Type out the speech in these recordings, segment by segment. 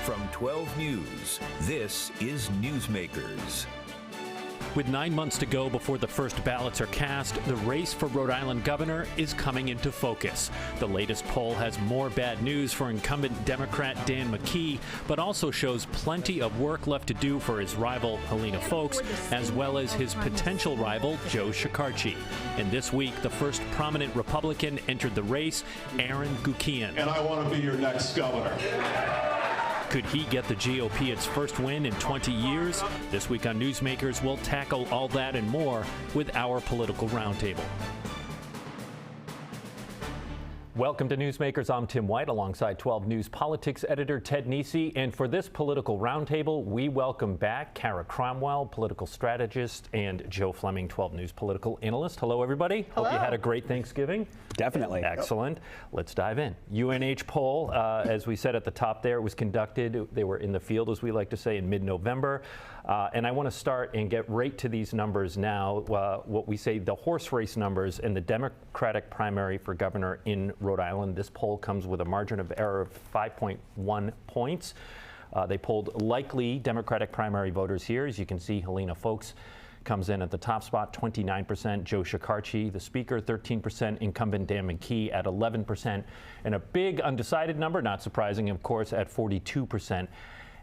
From 12 News, this is Newsmakers. With 9 months to go before the first ballots are cast, the race for Rhode Island governor is coming into focus. The latest poll has more bad news for incumbent Democrat Dan McKee, but also shows plenty of work left to do for his rival Helena Foulkes, as well as his potential rival Joe Shekarchi. And this week, the first prominent Republican entered the race, Aaron Gukian. And I want to be your next governor. Could he get the GOP its first win in 20 years? This week on Newsmakers, we'll tackle all that and more with our political roundtable. Welcome to Newsmakers. I'm Tim White alongside 12 News politics editor Ted Nesi. And for this political roundtable, we welcome back Cara Cromwell, political strategist, and Joe Fleming, 12 News political analyst. Hello, everybody. Hello. Hope you had a great Thanksgiving. Definitely. Excellent. Let's dive in. UNH poll, as we said at the top there, was conducted. They were in the field, as we like to say, in mid-November. And I want to start and get right to these numbers now, what we say the horse race numbers in the Democratic primary for governor in Rhode Island. This poll comes with a margin of error of 5.1 points. They polled likely Democratic primary voters here. As you can see, Helena Foulkes comes in at the top spot, 29%. Joe Shekarchi, the speaker, 13%. Incumbent Dan McKee at 11%. And a big undecided number, not surprising, of course, at 42%.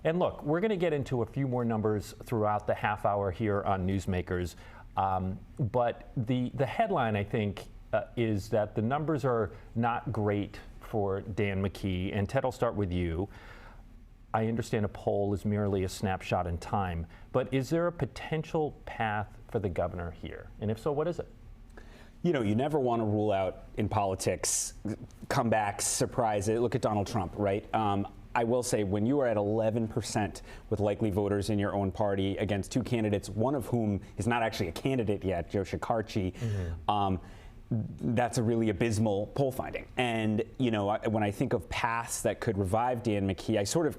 And look, we're going to get into a few more numbers throughout the half hour here on Newsmakers. But the headline, I think, is that the numbers are not great for Dan McKee. And Ted, I'll start with you. I understand a poll is merely a snapshot in time, but is there a potential path for the governor here? And if so, what is it? You know, you never want to rule out in politics comebacks, surprises. Look at Donald Trump, right? I will say, when you are at 11% with likely voters in your own party against two candidates, one of whom is not actually a candidate yet, Joe Shekarchi, that's a really abysmal poll finding. And, you know, when I think of paths that could revive Dan McKee, I sort of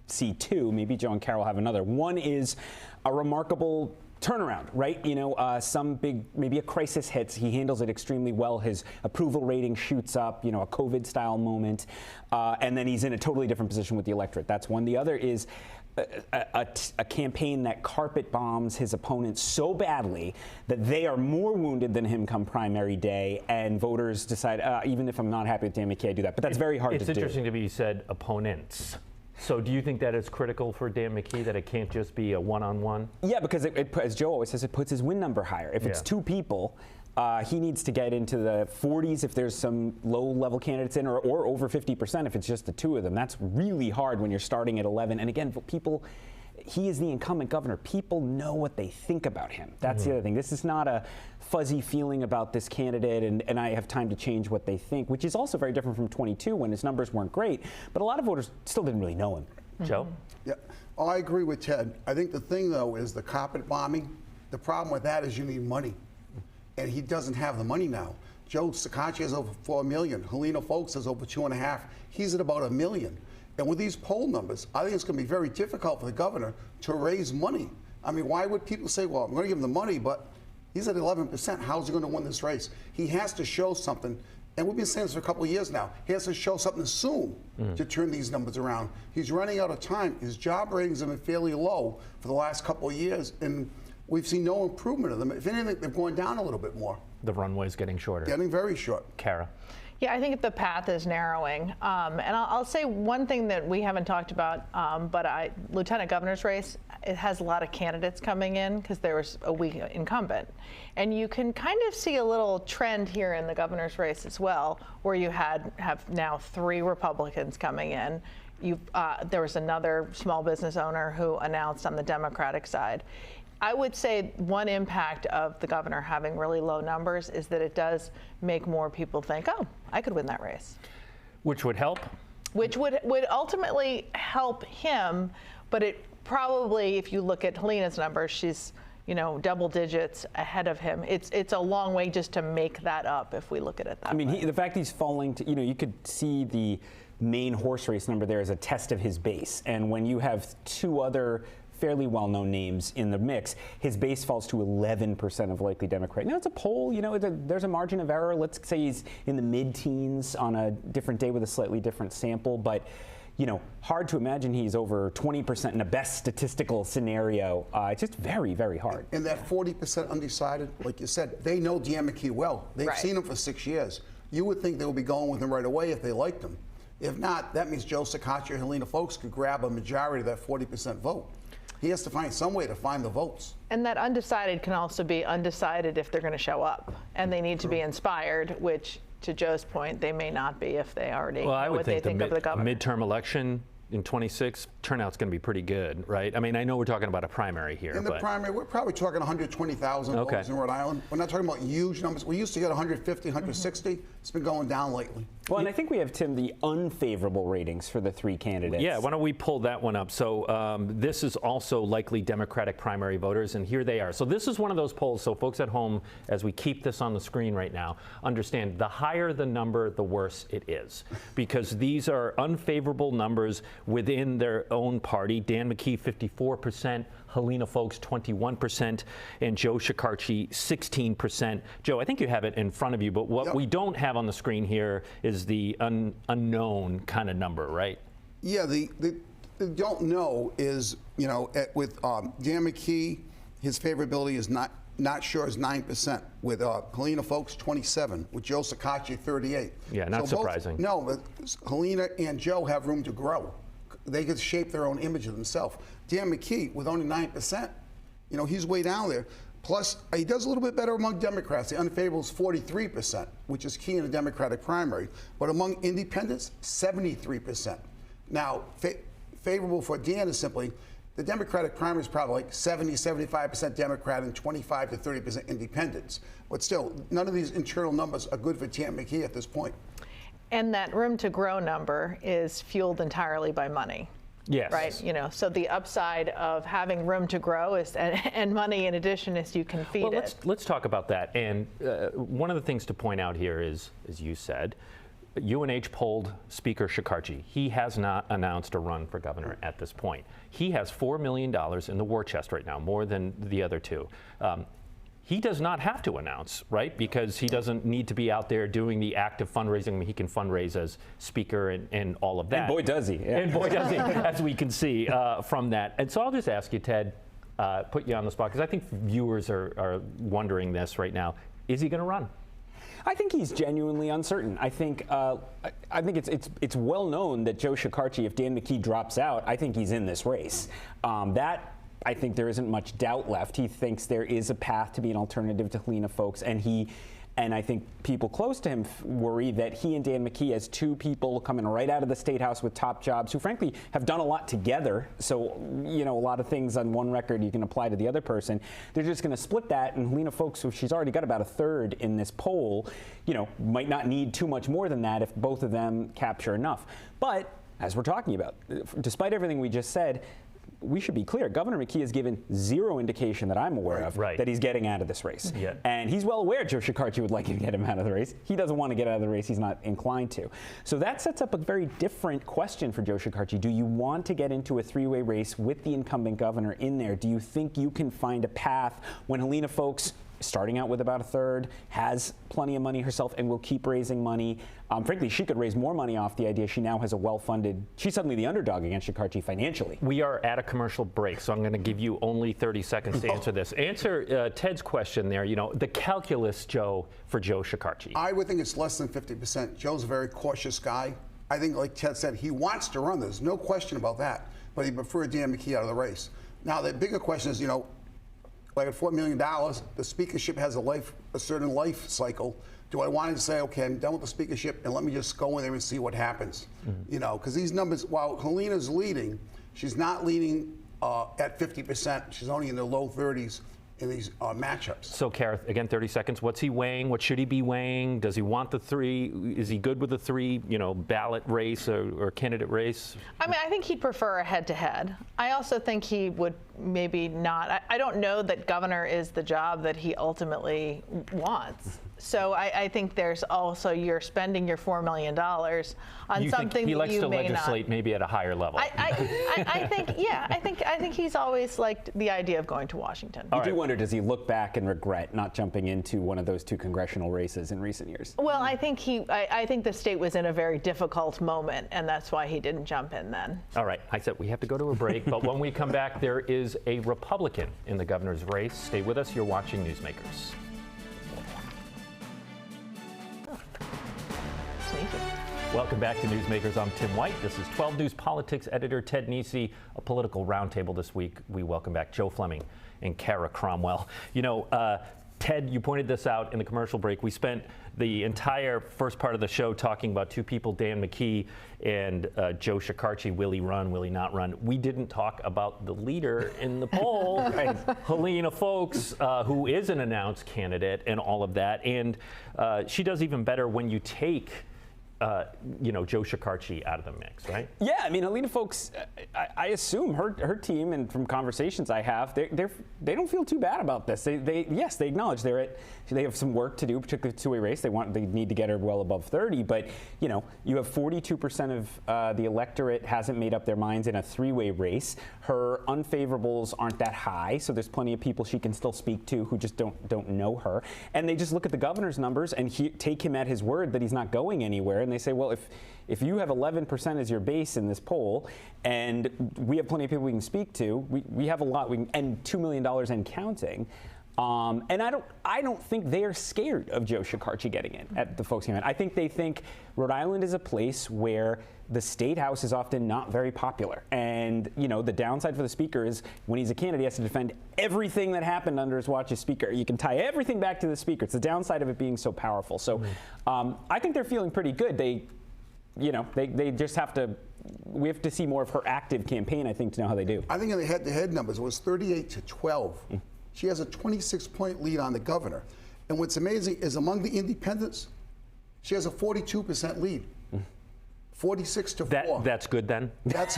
see two. Maybe Joe and Carol have another. One is a remarkable turnaround, right? You know, some big, maybe a crisis hits. He handles it extremely well. His approval rating shoots up, you know, a COVID-style moment. And then he's in a totally different position with the electorate. That's one. The other is a campaign that carpet bombs his opponents so badly that they are more wounded than him come primary day, and voters decide, even if I'm not happy with Dan McKee, I do that. But that's very hard to do. It's interesting to me you said opponents. So do you think that is critical for Dan McKee, that it can't just be a one-on-one? Yeah, because as Joe always says, it puts his win number higher. If it's two people, he needs to get into the 40s if there's some low-level candidates in, or over 50% if it's just the two of them. That's really hard when you're starting at 11. And again, he is the incumbent governor. People know what they think about him. That's the other thing. This is not a fuzzy feeling about this candidate and I have time to change what they think, which is also very different from 22 when his numbers weren't great. But a lot of voters still didn't really know him. Joe? Yeah, I agree with Ted. I think the thing, though, is the carpet bombing. The problem with that is you need money. And he doesn't have the money now. Joe Shekarchi has over 4 million. Helena Foulkes has over 2.5. He's at about 1 million. And with these poll numbers, I think it's going to be very difficult for the governor to raise money. I mean, why would people say, well, I'm going to give him the money, but he's at 11%. How's he going to win this race? He has to show something. And we've been saying this for a couple of years now. He has to show something soon to turn these numbers around. He's running out of time. His job ratings have been fairly low for the last couple of years, and we've seen no improvement of them. If anything, they've gone down a little bit more. The runway's getting shorter. Getting very short. Cara? Yeah, I think the path is narrowing. And I'll say one thing that we haven't talked about, but lieutenant governor's race, it has a lot of candidates coming in because there was a weak incumbent. And you can kind of see a little trend here in the governor's race as well, where you have now 3 Republicans coming in. There was another small business owner who announced on the Democratic side. I would say one impact of the governor having really low numbers is that it does make more people think, oh, I could win that race. Which would help? Which would ultimately help him, but it probably, if you look at Helena's numbers, she's, you know, double digits ahead of him. It's a long way just to make that up if we look at it that way. I mean, the fact he's falling to, you know, you could see the main horse race number there as a test of his base. And when you have 2 other fairly well-known names in the mix, his base falls to 11% of likely Democrat. Now, it's a poll, you know, there's a margin of error. Let's say he's in the mid-teens on a different day with a slightly different sample, but hard to imagine he's over 20% in the best statistical scenario. It's just very, very hard. And that 40% undecided, like you said, they know Dan McKee well. They've Right. seen him for 6 years. You would think they would be going with him right away if they liked him. If not, that means Joe Scacacci or Helena Folks could grab a majority of that 40% vote. He has to find some way to find the votes. And that undecided can also be undecided if they're going to show up. And they need to be inspired, which, to Joe's point, they may not be if they already Well, I know would what they think think of the a governor. midterm election in 26, turnout's going to be pretty good, right? I mean, I know we're talking about a primary here. In the but primary, we're probably talking 120,000 Okay. voters in Rhode Island. We're not talking about huge numbers. We used to get 150, 160. It's been going down lately. Well, and I think we have, Tim, the unfavorable ratings for the three candidates. Yeah, why don't we pull that one up? So this is also likely Democratic primary voters, and here they are. So this is one of those polls, so folks at home, as we keep this on the screen right now, understand the higher the number, the worse it is. Because these are unfavorable numbers within their own party. Dan McKee, 54%. Helena Folks, 21%, and Joe Scacacci, 16%. Joe, I think you have it in front of you, but what we don't have on the screen here is the unknown kind of number, right? Yeah, the don't know is, with Dan McKee, his favorability is not sure is 9%. With Helena Folks, 27%. With Joe Scacacci, 38%. Yeah, not surprising. No, but Helena and Joe have room to grow. They could shape their own image of themselves. Dan McKee, with only 9%, he's way down there. Plus, he does a little bit better among Democrats. The unfavorable is 43%, which is key in a Democratic primary. But among independents, 73%. Now, favorable for Dan is simply the Democratic primary is probably like 70, 75% Democrat and 25 to 30% independents. But still, none of these internal numbers are good for Dan McKee at this point. And that room to grow number is fueled entirely by money. Yes. Right. So the upside of having room to grow is and money in addition is you can feed it. Let's talk about that. And one of the things to point out here is, as you said, UNH polled Speaker Scacacci. He has not announced a run for governor at this point. He has $4 million in the war chest right now, more than the other two. He does not have to announce, right? Because he doesn't need to be out there doing the active fundraising. He can fundraise as speaker and all of that. And boy, does he. Yeah. And boy, does he, as we can see from that. And so I'll just ask you, Ted, put you on the spot, because I think viewers are wondering this right now. Is he going to run? I think he's genuinely uncertain. I think it's well known that Joe Scacacci, if Dan McKee drops out, I think he's in this race. I think there isn't much doubt left. He thinks there is a path to be an alternative to Helena Folks, and I think people close to him worry that he and Dan McKee, as two people coming right out of the State House with top jobs, who frankly have done a lot together, so a lot of things on one record you can apply to the other person, they're just going to split that, and Helena Folks, who she's already got about a third in this poll, might not need too much more than that if both of them capture enough. But as we're talking about, despite everything we just said, we should be clear, Governor McKee has given zero indication that I'm aware of that he's getting out of this race. Yeah. And he's well aware Joe Scacacci would like to get him out of the race. He doesn't want to get out of the race. He's not inclined to. So that sets up a very different question for Joe Scacacci. Do you want to get into a three-way race with the incumbent governor in there? Do you think you can find a path when Helena Folks, starting out with about a third, has plenty of money herself and will keep raising money? Frankly, she could raise more money off the idea she now has a well-funded, she's suddenly the underdog against Scacacci financially. We are at a commercial break, so I'm going to give you only 30 seconds to answer this. Answer Ted's question there, the calculus, Joe, for Joe Scacacci. I would think it's less than 50%. Joe's a very cautious guy. I think, like Ted said, he wants to run. There's no question about that. But he preferred Dan McKee out of the race. Now, the bigger question is, like at $4 million, the speakership has a certain life cycle. Do I want to say, okay, I'm done with the speakership and let me just go in there and see what happens? Because these numbers, while Helena's leading, she's not leading at 50%. She's only in the low 30s in these matchups. So, Cara, again, 30 seconds. What's he weighing? What should he be weighing? Does he want the three? Is he good with the three, ballot race or candidate race? I mean, I think he'd prefer a head-to-head. I also think he would maybe not. I don't know that governor is the job that he ultimately wants. So I think there's also you're spending your $4 million on You something think he that likes you to may legislate not. maybe at a higher level? I think he's always liked the idea of going to Washington. I do wonder, does he look back and regret not jumping into one of those 2 congressional races in recent years? Well, I think I think the state was in a very difficult moment, and that's why he didn't jump in then. All right, I said we have to go to a break, but when we come back, there is a Republican in the governor's race. Stay with us. You're watching Newsmakers. Sneaky. Welcome back to Newsmakers. I'm Tim White. This is 12 News Politics editor Ted Nesi. A political roundtable this week. We welcome back Joe Fleming and Cara Cromwell. You know, Ted, you pointed this out in the commercial break. We spent the entire first part of the show talking about 2 people, Dan McKee and Joe Shekarchi. Will he run? Will he not run? We didn't talk about the leader in the poll, Helena Foulkes, who is an announced candidate and all of that. And she does even better when you take Joe Shekarchi out of the mix, right? Yeah, I mean, Helena Foulkes, I assume her team, and from conversations I have, they don't feel too bad about this. They acknowledge they have some work to do, particularly the 2-way race. They need to get her well above 30, but you have 42% of the electorate hasn't made up their minds in a 3-way race. Her unfavorables aren't that high, so there's plenty of people she can still speak to who just don't know her. And they just look at the governor's numbers and take him at his word that he's not going anywhere. And they say, well, if you have 11% as your base in this poll, and we have plenty of people we can speak to, we have a lot, and $2 million and counting. And I don't think they are scared of Joe Shekarchi getting in at the Foulkes campaign. I think they think Rhode Island is a place where the state house is often not very popular. And, the downside for the speaker is when he's a candidate, he has to defend everything that happened under his watch as speaker. You can tie everything back to the speaker. It's the downside of it being so powerful. So I think they're feeling pretty good. They just have to, we have to see more of her active campaign, I think, to know how they do. I think in the head-to-head numbers, it was 38-12. She has a 26-point lead on the governor. And what's amazing is among the independents, she has a 42% lead. 46-4. That's good then? It's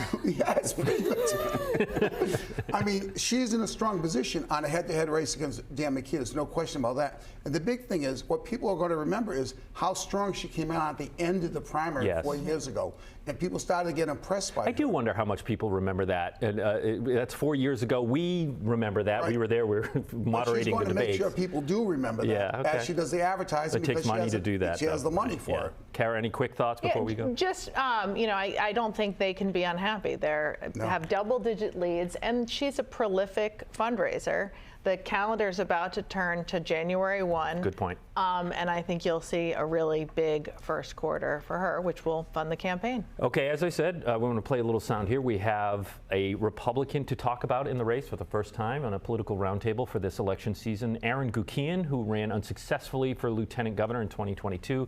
pretty good. I mean, she's in a strong position on a head-to-head race against Dan McKee. There's no question about that. And the big thing is, what people are going to remember is how strong she came out at the end of the primary 4 years ago. And people started to get impressed by her. I do wonder how much people remember that. And that's 4 years ago. We remember that. Right. We were there. We were moderating the debate. She's going to make sure people do remember that as she does the advertising. It takes money to do that. She has the money for it. Cara, any quick thoughts before we go? Just, I don't think they can be unhappy. They have double-digit leads, and she's a prolific fundraiser. The calendar's about to turn to January 1. Good point. And I think you'll see a really big first quarter for her, which will fund the campaign. Okay, as I said, we're going to play a little sound here. We have a Republican to talk about in the race for the first time on a political roundtable for this election season. Aaron Gukian, who ran unsuccessfully for lieutenant governor in 2022.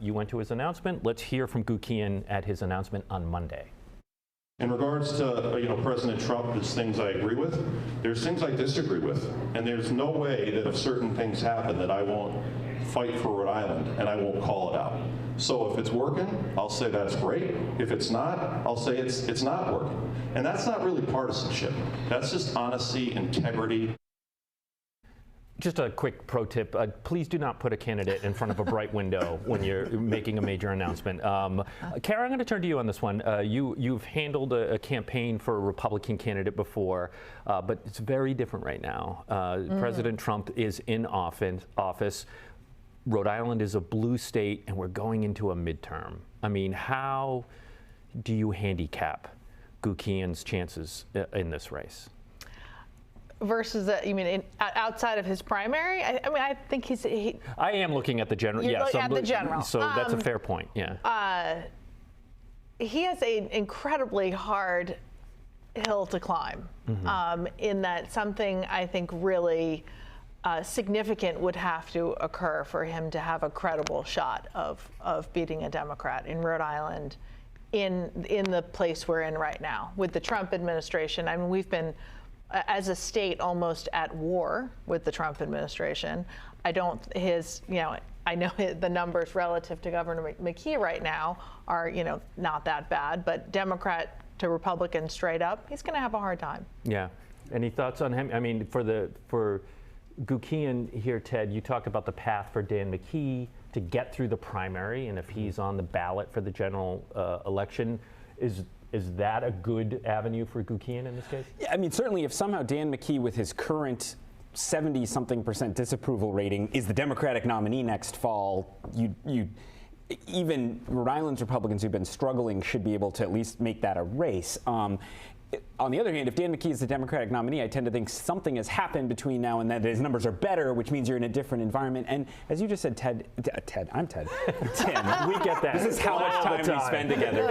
You went to his announcement. Let's hear from Gukian at his announcement on Monday. In regards to President Trump, there's things I agree with, there's things I disagree with, and there's no way that if certain things happen that I won't fight for Rhode Island and I won't call it out. So if it's working, I'll say that's great. If it's not, I'll say it's not working. And that's not really partisanship. That's just honesty, integrity. Just a quick pro tip, please do not put a candidate in front of a bright window when you're making a major announcement. Cara, I'm going to turn to you on this one. You've handled a campaign for a Republican candidate before, but it's very different right now. President Trump is in office. Rhode Island is a blue state, and we're going into a midterm. I mean, how do you handicap Gukian's chances in this race? Versus, you mean outside of his primary? I think I am looking at the general. You're looking at the general. So that's a fair point. Yeah. He has an incredibly hard hill to climb. In that something I think really significant would have to occur for him to have a credible shot of beating a Democrat in Rhode Island, in the place we're in right now with the Trump administration. I mean, we've been, as a state, almost at war with the Trump administration. I know the numbers relative to Governor McKee right now are, not that bad, but Democrat to Republican straight up, he's going to have a hard time. Yeah. Any thoughts on him? I mean, for Gukian here, Ted, you talked about the path for Dan McKee to get through the primary, and if he's on the ballot for the general election, is that a good avenue for Gukian in this case? Yeah, I mean, certainly if somehow Dan McKee with his current 70-something% disapproval rating is the Democratic nominee next fall, even Rhode Island's Republicans who've been struggling should be able to at least make that a race. On the other hand, if Dan McKee is the Democratic nominee, I tend to think something has happened between now and then. His numbers are better, which means you're in a different environment. And as you just said, I'm Ted. Tim, we get that. This is how much time we spend together,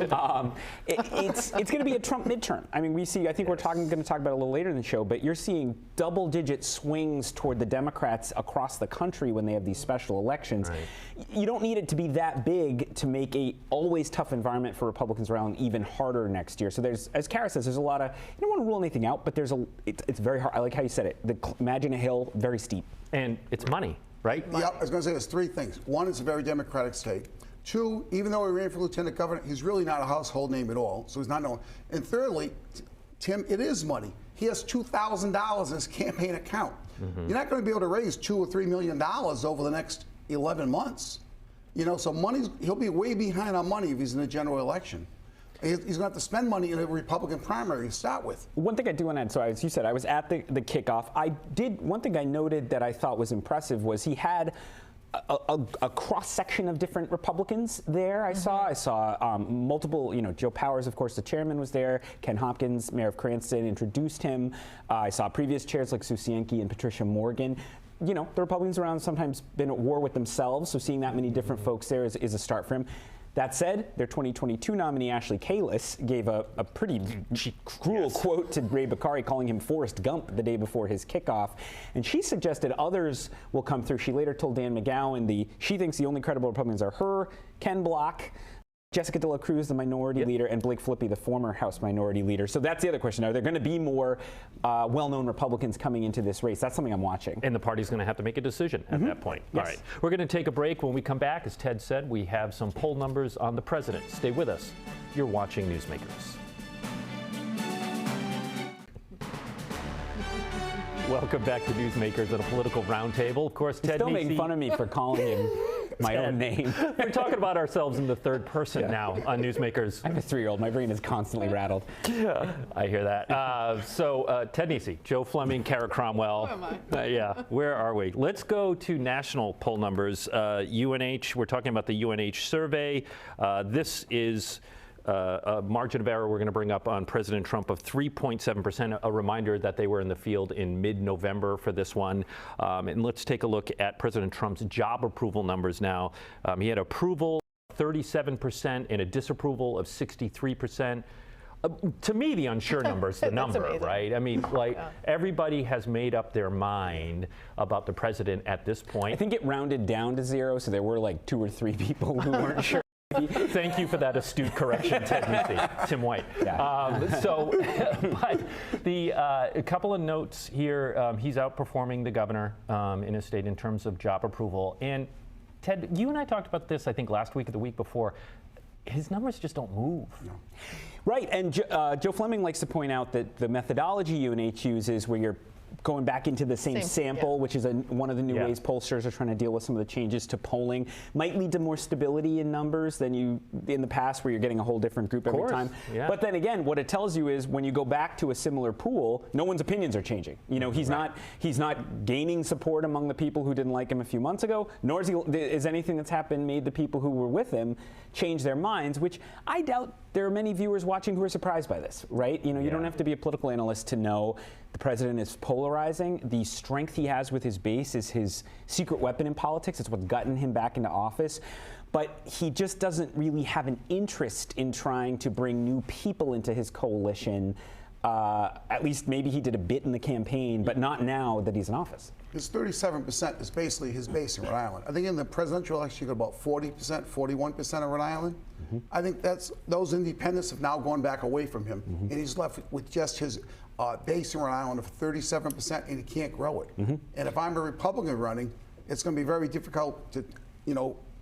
folks. It's going to be a Trump midterm. I mean, I think we're going to talk about it a little later in the show, but you're seeing double-digit swings toward the Democrats across the country when they have these special elections. Right. You don't need it to be that big to make a always tough environment for Republicans around even harder next year. So there's, as Cara says, there's a lot of, you don't want to rule anything out, but it's very hard. I like how you said it. Imagine a hill, very steep. And it's money, right? Yeah, I was going to say there's three things. One, it's a very Democratic state. Two, even though he ran for lieutenant governor, he's really not a household name at all, so he's not known. And thirdly, Tim, it is money. He has $2,000 in his campaign account. Mm-hmm. You're not going to be able to raise $2 or $3 million over the next 11 months. So he'll be way behind on money if he's in the general election. He's going to have to spend money in a Republican primary to start with. One thing I do want to add, so as you said, I was at the kickoff. One thing I noted that I thought was impressive was he had a cross-section of different Republicans there. I saw multiple, Joe Powers, of course, the chairman was there. Ken Hopkins, mayor of Cranston, introduced him. I saw previous chairs like Sue Cienki and Patricia Morgan. The Republicans around sometimes been at war with themselves, so seeing that many different folks there is a start for him. That said, their 2022 nominee, Ashley Kalis, gave a pretty cruel quote to Ray Bakari, calling him Forrest Gump the day before his kickoff. And she suggested others will come through. She later told Dan McGowan she thinks the only credible Republicans are her, Ken Block, Jessica De La Cruz, the minority leader, and Blake Flippy, the former House minority leader. So that's the other question. Are there going to be more well-known Republicans coming into this race? That's something I'm watching. And the party's going to have to make a decision at that point. Yes. All right. We're going to take a break. When we come back, as Ted said, we have some poll numbers on the president. Stay with us. You're watching Newsmakers. Welcome back to Newsmakers and a political roundtable. Of course, Ted still Nesi, making fun of me for calling him my own name. We're talking about ourselves in the third person now on Newsmakers. I'm a 3-year-old. My brain is constantly rattled. Yeah, I hear that. So Ted Nesi, Joe Fleming, Cara Cromwell. Who am I? Yeah, where are we? Let's go to national poll numbers. UNH, we're talking about the UNH survey. This is a margin of error we're going to bring up on President Trump of 3.7%. A reminder that they were in the field in mid-November for this one. And let's take a look at President Trump's job approval numbers now. He had approval 37% and a disapproval of 63%. To me, the unsure number is the number, right? I mean, everybody has made up their mind about the president at this point. I think it rounded down to 0, so there were like 2 or 3 people who weren't sure. Thank you for that astute correction, Ted Nesi. Tim White. Yeah. But a couple of notes here. He's outperforming the governor in his state in terms of job approval. And Ted, you and I talked about this, I think, last week or the week before. His numbers just don't move. No. Right, and Joe Fleming likes to point out that the methodology UNH uses, where you're going back into the same sample, which is one of the new ways pollsters are trying to deal with some of the changes to polling, might lead to more stability in numbers than you in the past, where you're getting a whole different group every time. Yeah. But then again, what it tells you is when you go back to a similar pool, no one's opinions are changing. He's not gaining support among the people who didn't like him a few months ago, nor is anything that's happened made the people who were with him change their minds, which I doubt there are many viewers watching who are surprised by this, right? You don't have to be a political analyst to know the president is polarizing. The strength he has with his base is his secret weapon in politics. It's what's gotten him back into office. But he just doesn't really have an interest in trying to bring new people into his coalition. At least maybe he did a bit in the campaign, but not now that he's in office. His 37% is basically his base in Rhode Island. I think in the presidential election, you got about 40%, 41% of Rhode Island. Mm-hmm. I think those independents have now gone back away from him, and he's left with just his base in Rhode Island of 37%, and he can't grow it. Mm-hmm. And if I'm a Republican running, it's going to be very difficult to,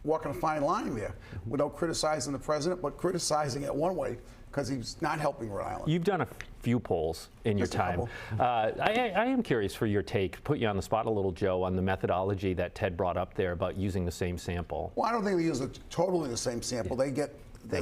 walk on a fine line there without criticizing the president, but criticizing it one way, because he's not helping Rhode Island. You've done a few polls in your Just a time. I am curious for your take, put you on the spot a little, Joe, on the methodology that Ted brought up there about using the same sample. Well, I don't think they use totally the same sample. They get they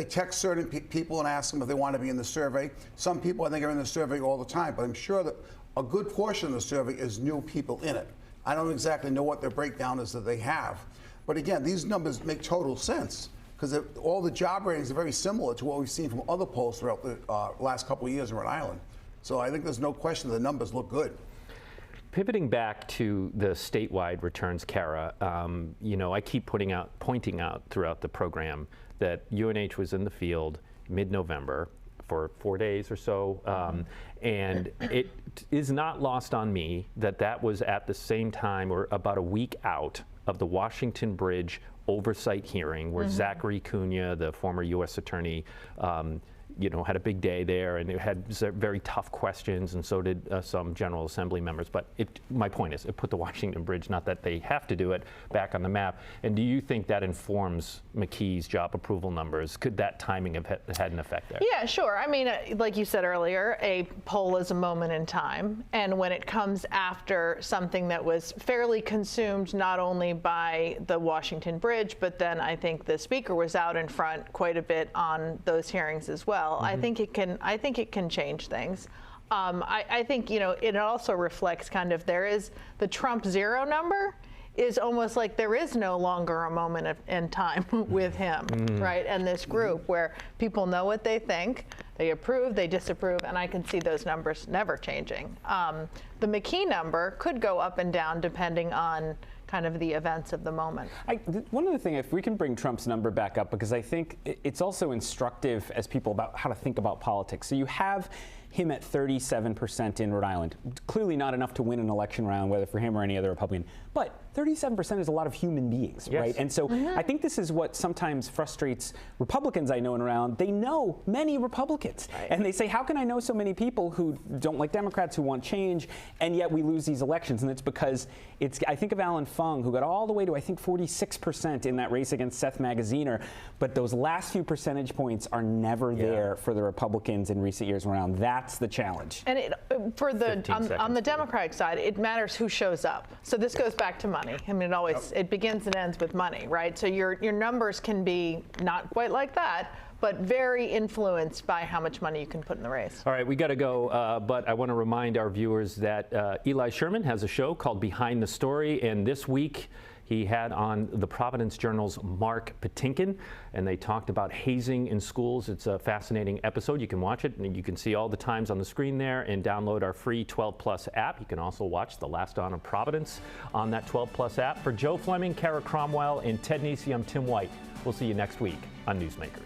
text certain people and ask them if they want to be in the survey. Some people, I think, are in the survey all the time, but I'm sure that a good portion of the survey is new people in it. I don't exactly know what their breakdown is that they have. But again, these numbers make total sense because all the job ratings are very similar to what we've seen from other polls throughout the last couple of years in Rhode Island. So I think there's no question the numbers look good. Pivoting back to the statewide returns, Cara, I keep pointing out throughout the program that UNH was in the field mid-November for 4 days or so, and it is not lost on me that was at the same time or about a week out of the Washington Bridge oversight hearing where Zachary Cunha, the former U.S. attorney, had a big day there, and it had very tough questions, and so did some General Assembly members. But my point is, it put the Washington Bridge, not that they have to do it, back on the map. And do you think that informs McKee's job approval numbers? Could that timing have had an effect there? Yeah, sure. I mean, like you said earlier, a poll is a moment in time. And when it comes after something that was fairly consumed not only by the Washington Bridge, but then I think the speaker was out in front quite a bit on those hearings as well. I think it can change things. I think it also reflects kind of there is the Trump zero number is almost like there is no longer a moment in time with him, right? And this group where people know what they think, they approve, they disapprove, and I can see those numbers never changing. The McKee number could go up and down depending on kind of the events of the moment. One other thing, if we can bring Trump's number back up, because I think it's also instructive as people about how to think about politics. So you have him at 37% in Rhode Island. Clearly not enough to win an election round, whether for him or any other Republican. But 37% is a lot of human beings, right? And so I think this is what sometimes frustrates Republicans I know and around. They know many Republicans. Right. And they say, how can I know so many people who don't like Democrats, who want change, and yet we lose these elections? And it's because I think of Alan Fung, who got all the way to, I think, 46% in that race against Seth Magaziner. But those last few percentage points are never there for the Republicans in recent years around. That's the challenge. And on the Democratic side, it matters who shows up. So this goes back to money. I mean, it begins and ends with money, right? So your numbers can be not quite like that, but very influenced by how much money you can put in the race. All right, we got to go, but I want to remind our viewers that Eli Sherman has a show called Behind the Story, and this week he had on the Providence Journal's Mark Patinkin, and they talked about hazing in schools. It's a fascinating episode. You can watch it, and you can see all the times on the screen there and download our free 12 Plus app. You can also watch The Last Dawn of Providence on that 12 Plus app. For Joe Fleming, Cara Cromwell, and Ted Nesi, I'm Tim White. We'll see you next week on Newsmakers.